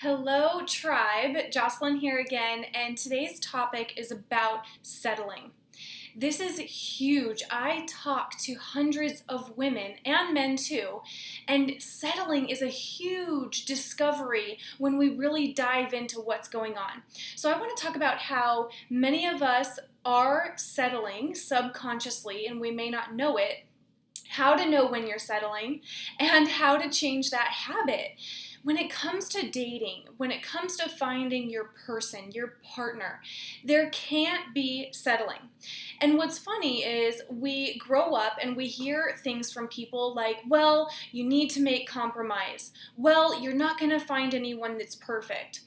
Hello, tribe. Jocelyn here again, and today's topic is about settling. This is huge. I talk to hundreds of women and men too, and settling is a huge discovery when we really dive into what's going on. So, I want to talk about how many of us are settling subconsciously, and we may not know it, how to know when you're settling, and how to change that habit. When it comes to dating, when it comes to finding your person, your partner, there can't be settling. And what's funny is we grow up and we hear things from people like, well, you need to make compromise. Well, you're not going to find anyone that's perfect.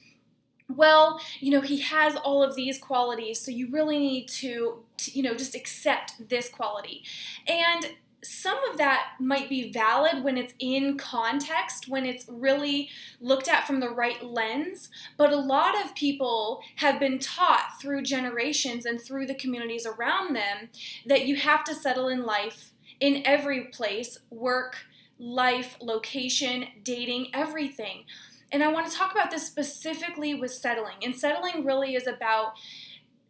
Well, he has all of these qualities, so you really need to just accept this quality. And some of that might be valid when it's in context, when it's really looked at from the right lens, but a lot of people have been taught through generations and through the communities around them that you have to settle in life in every place, work, life, location, dating, everything. And I want to talk about this specifically with settling. And settling really is about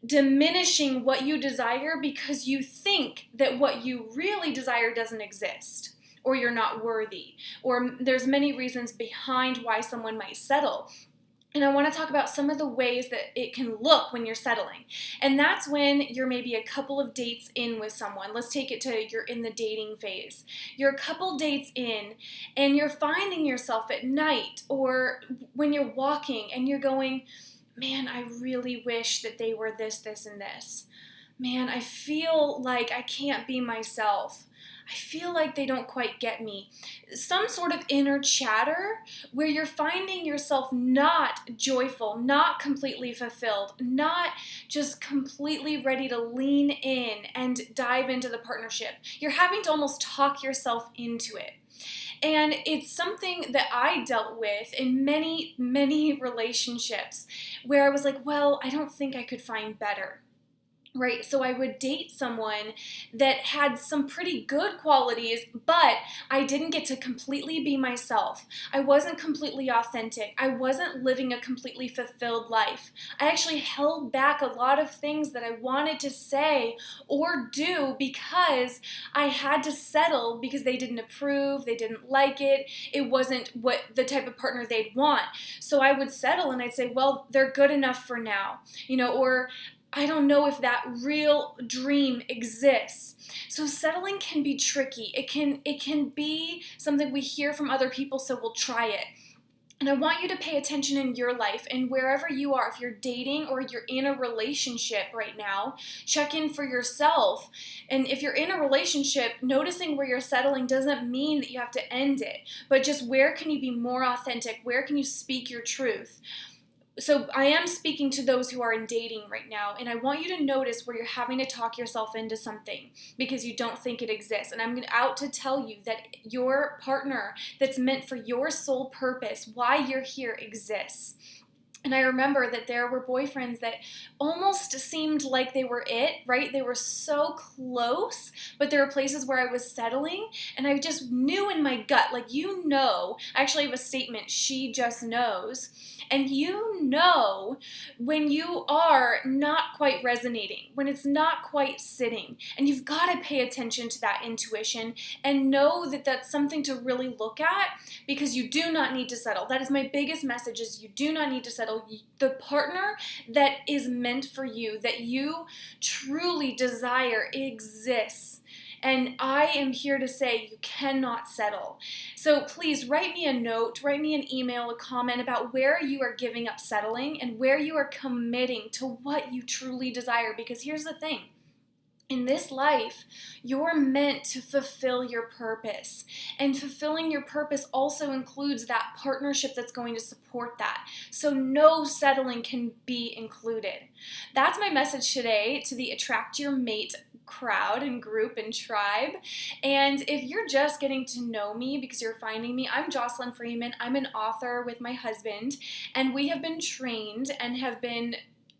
diminishing what you desire because you think that what you really desire doesn't exist, or you're not worthy, or there's many reasons behind why someone might settle. And I want to talk about some of the ways that it can look when you're settling. And that's when you're maybe a couple of dates in with someone. Let's take it to you're in the dating phase. You're a couple dates in and you're finding yourself at night or when you're walking and you're going, man, I really wish that they were this, this, and this. Man, I feel like I can't be myself. I feel like they don't quite get me. Some sort of inner chatter where you're finding yourself not joyful, not completely fulfilled, not just completely ready to lean in and dive into the partnership. You're having to almost talk yourself into it. And it's something that I dealt with in many, many relationships where I was like, well, I don't think I could find better. Right, so I would date someone that had some pretty good qualities, but I didn't get to completely be myself. I wasn't completely authentic. I wasn't living a completely fulfilled life. I actually held back a lot of things that I wanted to say or do because I had to settle because they didn't approve, they didn't like it, it wasn't what the type of partner they'd want. So I would settle and I'd say, well, they're good enough for now, or I don't know if that real dream exists. So settling can be tricky. It can be something we hear from other people, so we'll try it. And I want you to pay attention in your life and wherever you are, if you're dating or you're in a relationship right now, check in for yourself. And if you're in a relationship, noticing where you're settling doesn't mean that you have to end it, but just where can you be more authentic? Where can you speak your truth? So I am speaking to those who are in dating right now, and I want you to notice where you're having to talk yourself into something because you don't think it exists. And I'm out to tell you that your partner that's meant for your sole purpose, why you're here, exists. And I remember that there were boyfriends that almost seemed like they were it, right? They were so close, but there were places where I was settling, and I just knew in my gut, like, I actually have a statement, she just knows. And when you are not quite resonating, when it's not quite sitting, and you've got to pay attention to that intuition and know that that's something to really look at because you do not need to settle. That is my biggest message, is you do not need to settle. The partner that is meant for you, that you truly desire, exists. And I am here to say you cannot settle. So please write me a note, write me an email, a comment about where you are giving up settling and where you are committing to what you truly desire. Because here's the thing. In this life, you're meant to fulfill your purpose. And fulfilling your purpose also includes that partnership that's going to support that. So no settling can be included. That's my message today to the Attract Your Mate crowd and group and tribe. And if you're just getting to know me because you're finding me, I'm Jocelyn Freeman. I'm an author with my husband, and we have been trained and have been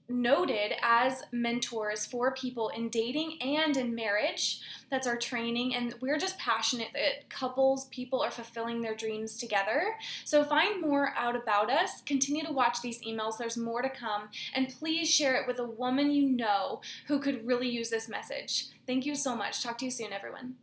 noted as mentors for people in dating and in marriage. That's our training, and we're just passionate that people are fulfilling their dreams together. So find more out about us. Continue to watch these emails. There's more to come, and please share it with a woman you know who could really use this message. Thank you so much. Talk to you soon, everyone.